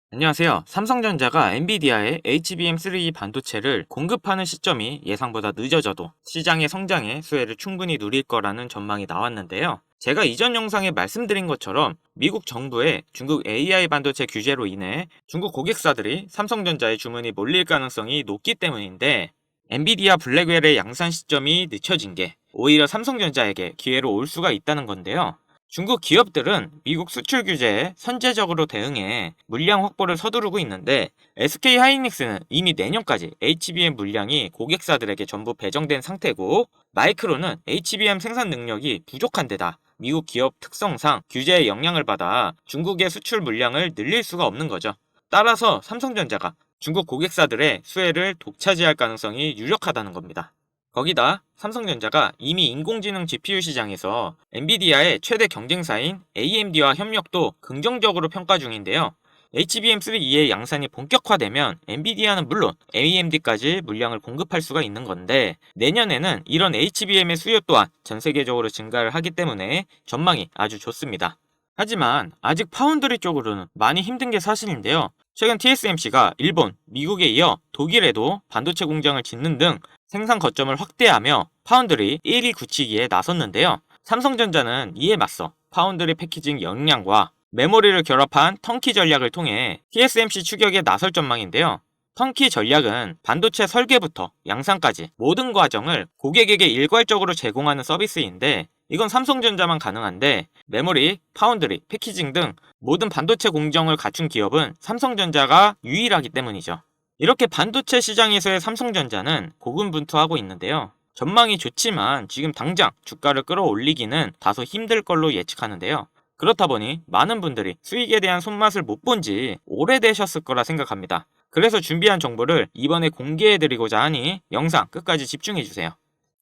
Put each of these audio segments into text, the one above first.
안녕하세요. 삼성전자가 엔비디아의 HBM3 반도체를 공급하는 시점이 예상보다 늦어져도 시장의 성장에 수혜를 충분히 누릴 거라는 전망이 나왔는데요. 제가 이전 영상에 말씀드린 것처럼 미국 정부의 중국 AI 반도체 규제로 인해 중국 고객사들이 삼성전자의 주문이 몰릴 가능성이 높기 때문인데, 엔비디아 블랙웰의 양산 시점이 늦춰진 게 오히려 삼성전자에게 기회로 올 수가 있다는 건데요. 중국 기업들은 미국 수출 규제에 선제적으로 대응해 물량 확보를 서두르고 있는데, SK 하이닉스는 이미 내년까지 HBM 물량이 고객사들에게 전부 배정된 상태고, 마이크론은 HBM 생산 능력이 부족한 데다 미국 기업 특성상 규제의 영향을 받아 중국의 수출 물량을 늘릴 수가 없는 거죠. 따라서 삼성전자가 중국 고객사들의 수혜를 독차지할 가능성이 유력하다는 겁니다. 거기다 삼성전자가 이미 인공지능 GPU 시장에서 엔비디아의 최대 경쟁사인 AMD와 협력도 긍정적으로 평가 중인데요. HBM3E의 양산이 본격화되면 엔비디아는 물론 AMD까지 물량을 공급할 수가 있는 건데, 내년에는 이런 HBM의 수요 또한 전 세계적으로 증가를 하기 때문에 전망이 아주 좋습니다. 하지만 아직 파운드리 쪽으로는 많이 힘든 게 사실인데요. 최근 TSMC가 일본, 미국에 이어 독일에도 반도체 공장을 짓는 등 생산 거점을 확대하며 파운드리 1위 굳히기에 나섰는데요. 삼성전자는 이에 맞서 파운드리 패키징 역량과 메모리를 결합한 턴키 전략을 통해 TSMC 추격에 나설 전망인데요. 턴키 전략은 반도체 설계부터 양산까지 모든 과정을 고객에게 일괄적으로 제공하는 서비스인데, 이건 삼성전자만 가능한데 메모리, 파운드리, 패키징 등 모든 반도체 공정을 갖춘 기업은 삼성전자가 유일하기 때문이죠. 이렇게 반도체 시장에서의 삼성전자는 고군분투하고 있는데요. 전망이 좋지만 지금 당장 주가를 끌어올리기는 다소 힘들 걸로 예측하는데요. 그렇다 보니 많은 분들이 수익에 대한 손맛을 못 본 지 오래되셨을 거라 생각합니다. 그래서 준비한 정보를 이번에 공개해드리고자 하니 영상 끝까지 집중해주세요.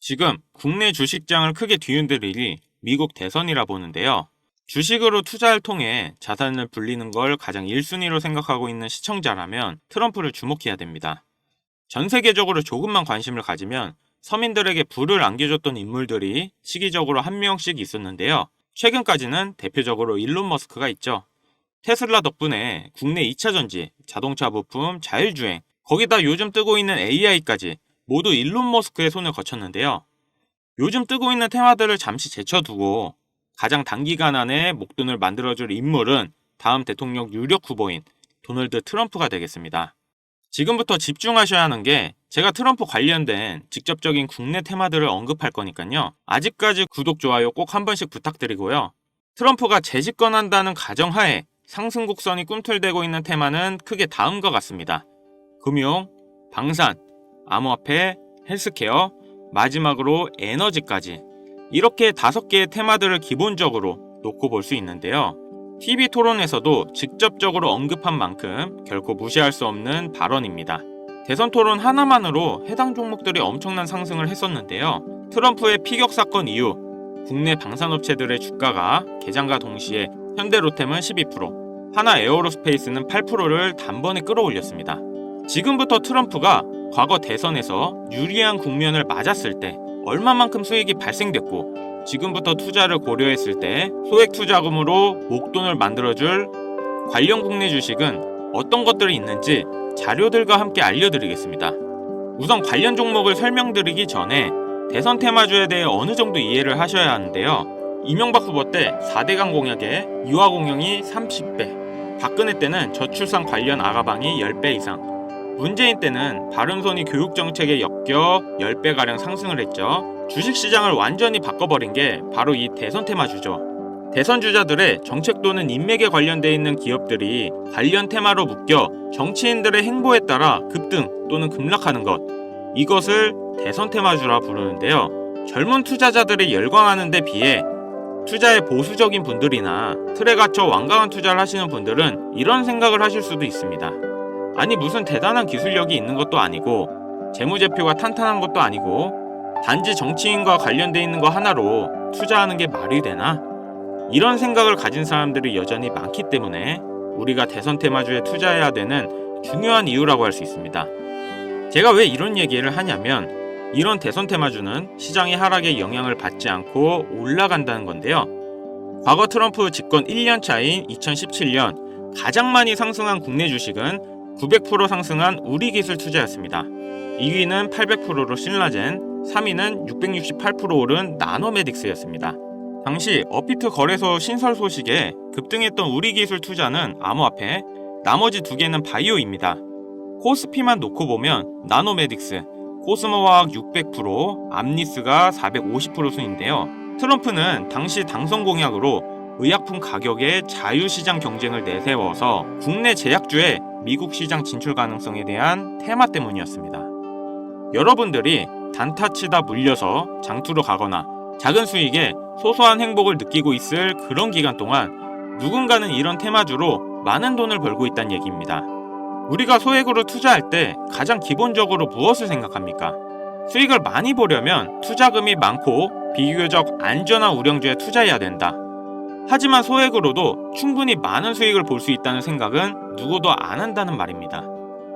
지금 국내 주식장을 크게 뒤흔들 일이 미국 대선이라 보는데요. 주식으로 투자를 통해 자산을 불리는 걸 가장 1순위로 생각하고 있는 시청자라면 트럼프를 주목해야 됩니다. 전 세계적으로 조금만 관심을 가지면 서민들에게 부를 안겨줬던 인물들이 시기적으로 한 명씩 있었는데요. 최근까지는 대표적으로 일론 머스크가 있죠. 테슬라 덕분에 국내 2차전지, 자동차 부품, 자율주행, 거기다 요즘 뜨고 있는 AI까지 모두 일론 머스크의 손을 거쳤는데요. 요즘 뜨고 있는 테마들을 잠시 제쳐두고 가장 단기간 안에 목돈을 만들어줄 인물은 다음 대통령 유력 후보인 도널드 트럼프가 되겠습니다. 지금부터 집중하셔야 하는 게, 제가 트럼프 관련된 직접적인 국내 테마들을 언급할 거니까요. 아직까지 구독, 좋아요 꼭 한 번씩 부탁드리고요. 트럼프가 재집권한다는 가정하에 상승 곡선이 꿈틀대고 있는 테마는 크게 다음과 같습니다. 금융, 방산, 암호화폐, 헬스케어, 마지막으로 에너지까지, 이렇게 5개의 테마들을 기본적으로 놓고 볼 수 있는데요. TV 토론에서도 직접적으로 언급한 만큼 결코 무시할 수 없는 발언입니다. 대선 토론 하나만으로 해당 종목들이 엄청난 상승을 했었는데요. 트럼프의 피격 사건 이후 국내 방산업체들의 주가가 개장과 동시에 현대로템은 12%, 하나 에어로스페이스는 8%를 단번에 끌어올렸습니다. 지금부터 트럼프가 과거 대선에서 유리한 국면을 맞았을 때 얼마만큼 수익이 발생됐고, 지금부터 투자를 고려했을 때 소액 투자금으로 목돈을 만들어줄 관련 국내 주식은 어떤 것들이 있는지 자료들과 함께 알려드리겠습니다. 우선 관련 종목을 설명드리기 전에 대선 테마주에 대해 어느 정도 이해를 하셔야 하는데요. 이명박 후보 때 4대강 공약에 유아 공영이 30배, 박근혜 때는 저출산 관련 아가방이 10배 이상, 문재인 때는 바른손이 교육정책에 엮여 10배가량 상승을 했죠. 주식시장을 완전히 바꿔버린 게 바로 이 대선 테마주죠. 대선 주자들의 정책 또는 인맥에 관련돼 있는 기업들이 관련 테마로 묶여 정치인들의 행보에 따라 급등 또는 급락하는 것, 이것을 대선 테마주라 부르는데요. 젊은 투자자들이 열광하는 데 비해 투자에 보수적인 분들이나 틀에 갇혀 완강한 투자를 하시는 분들은 이런 생각을 하실 수도 있습니다. 아니, 무슨 대단한 기술력이 있는 것도 아니고 재무제표가 탄탄한 것도 아니고 단지 정치인과 관련돼 있는 거 하나로 투자하는 게 말이 되나? 이런 생각을 가진 사람들이 여전히 많기 때문에 우리가 대선 테마주에 투자해야 되는 중요한 이유라고 할 수 있습니다. 제가 왜 이런 얘기를 하냐면, 이런 대선 테마주는 시장의 하락에 영향을 받지 않고 올라간다는 건데요. 과거 트럼프 집권 1년 차인 2017년 가장 많이 상승한 국내 주식은 900% 상승한 우리기술 투자였습니다. 2위는 800%로 신라젠, 3위는 668% 오른 나노메딕스였습니다. 당시 업비트 거래소 신설 소식에 급등했던 우리기술 투자는 암호화폐, 나머지 두 개는 바이오입니다. 코스피만 놓고 보면 나노메딕스, 코스모화학 600%, 암리스가 450% 순인데요. 트럼프는 당시 당선 공약으로 의약품 가격의 자유시장 경쟁을 내세워서 국내 제약주의 미국 시장 진출 가능성에 대한 테마 때문이었습니다. 여러분들이 단타치다 물려서 장투로 가거나 작은 수익에 소소한 행복을 느끼고 있을 그런 기간 동안 누군가는 이런 테마주로 많은 돈을 벌고 있다는 얘기입니다. 우리가 소액으로 투자할 때 가장 기본적으로 무엇을 생각합니까? 수익을 많이 보려면 투자금이 많고 비교적 안전한 우량주에 투자해야 된다. 하지만 소액으로도 충분히 많은 수익을 볼 수 있다는 생각은 누구도 안 한다는 말입니다.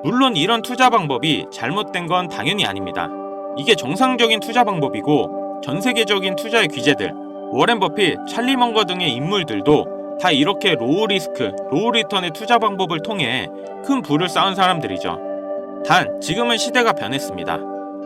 물론 이런 투자 방법이 잘못된 건 당연히 아닙니다. 이게 정상적인 투자 방법이고 전 세계적인 투자의 귀재들, 워렌 버핏, 찰리 먼거 등의 인물들도 다 이렇게 로우 리스크, 로우 리턴의 투자 방법을 통해 큰 부를 쌓은 사람들이죠. 단 지금은 시대가 변했습니다.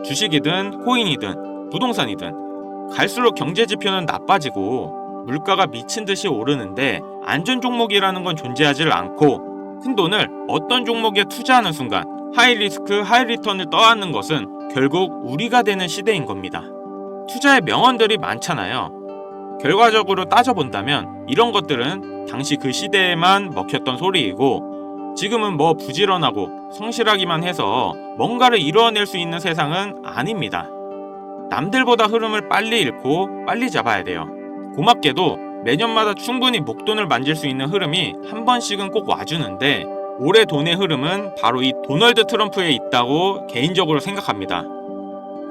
주식이든 코인이든 부동산이든 갈수록 경제 지표는 나빠지고 물가가 미친 듯이 오르는데 안전 종목이라는 건 존재하지 않고 큰 돈을 어떤 종목에 투자하는 순간 하이 리스크, 하이 리턴을 떠안는 것은 결국 우리가 되는 시대인 겁니다. 투자의 명언들이 많잖아요. 결과적으로 따져본다면 이런 것들은 당시 그 시대에만 먹혔던 소리이고 지금은 뭐 부지런하고 성실하기만 해서 뭔가를 이루어낼 수 있는 세상은 아닙니다. 남들보다 흐름을 빨리 읽고 빨리 잡아야 돼요. 고맙게도 매년마다 충분히 목돈을 만질 수 있는 흐름이 한 번씩은 꼭 와주는데 올해 돈의 흐름은 바로 이 도널드 트럼프에 있다고 개인적으로 생각합니다.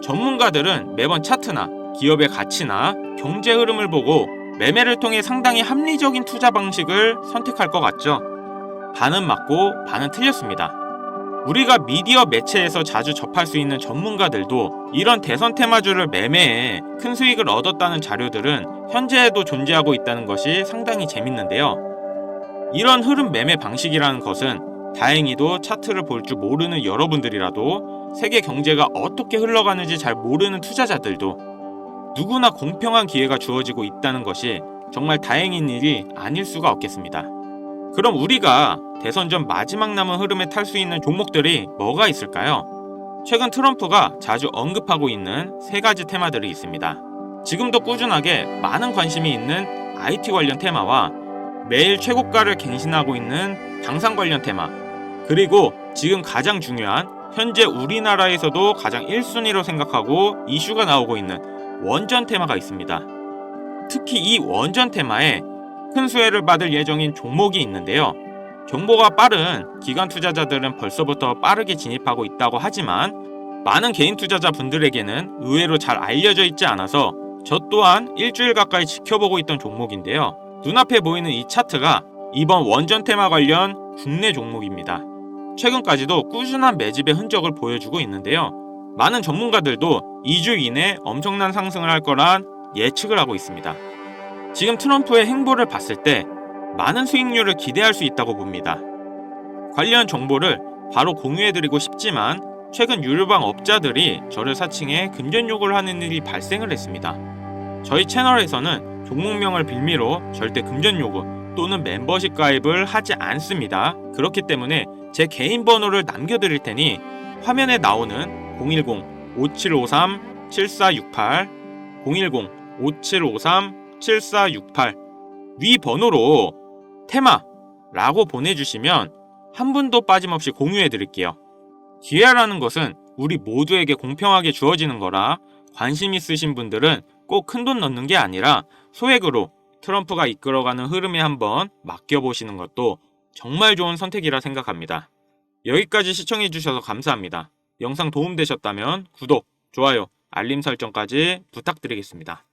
전문가들은 매번 차트나 기업의 가치나 경제 흐름을 보고 매매를 통해 상당히 합리적인 투자 방식을 선택할 것 같죠. 반은 맞고 반은 틀렸습니다. 우리가 미디어 매체에서 자주 접할 수 있는 전문가들도 이런 대선 테마주를 매매해 큰 수익을 얻었다는 자료들은 현재에도 존재하고 있다는 것이 상당히 재밌는데요. 이런 흐름 매매 방식이라는 것은 다행히도 차트를 볼 줄 모르는 여러분들이라도 세계 경제가 어떻게 흘러가는지 잘 모르는 투자자들도 누구나 공평한 기회가 주어지고 있다는 것이 정말 다행인 일이 아닐 수가 없겠습니다. 그럼 우리가 대선 전 마지막 남은 흐름에 탈 수 있는 종목들이 뭐가 있을까요? 최근 트럼프가 자주 언급하고 있는 세 가지 테마들이 있습니다. 지금도 꾸준하게 많은 관심이 있는 IT 관련 테마와 매일 최고가를 갱신하고 있는 당산 관련 테마, 그리고 지금 가장 중요한 현재 우리나라에서도 가장 1순위로 생각하고 이슈가 나오고 있는 원전 테마가 있습니다. 특히 이 원전 테마에 큰 수혜를 받을 예정인 종목이 있는데요. 정보가 빠른 기관 투자자들은 벌써부터 빠르게 진입하고 있다고 하지만 많은 개인 투자자분들에게는 의외로 잘 알려져 있지 않아서 저 또한 일주일 가까이 지켜보고 있던 종목인데요. 눈앞에 보이는 이 차트가 이번 원전 테마 관련 국내 종목입니다. 최근까지도 꾸준한 매집의 흔적을 보여주고 있는데요. 많은 전문가들도 2주 이내 엄청난 상승을 할 거란 예측을 하고 있습니다. 지금 트럼프의 행보를 봤을 때 많은 수익률을 기대할 수 있다고 봅니다. 관련 정보를 바로 공유해드리고 싶지만 최근 유료방 업자들이 저를 사칭해 금전 요구를 하는 일이 발생을 했습니다. 저희 채널에서는 종목명을 빌미로 절대 금전 요구 또는 멤버십 가입을 하지 않습니다. 그렇기 때문에 제 개인 번호를 남겨드릴 테니 화면에 나오는 010-5753-7468 010-5753-7468 위 번호로 테마라고 보내주시면 한 분도 빠짐없이 공유해드릴게요. 기회라는 것은 우리 모두에게 공평하게 주어지는 거라 관심 있으신 분들은 꼭 큰돈 넣는 게 아니라 소액으로 트럼프가 이끌어가는 흐름에 한번 맡겨보시는 것도 정말 좋은 선택이라 생각합니다. 여기까지 시청해주셔서 감사합니다. 영상 도움되셨다면 구독, 좋아요, 알림 설정까지 부탁드리겠습니다.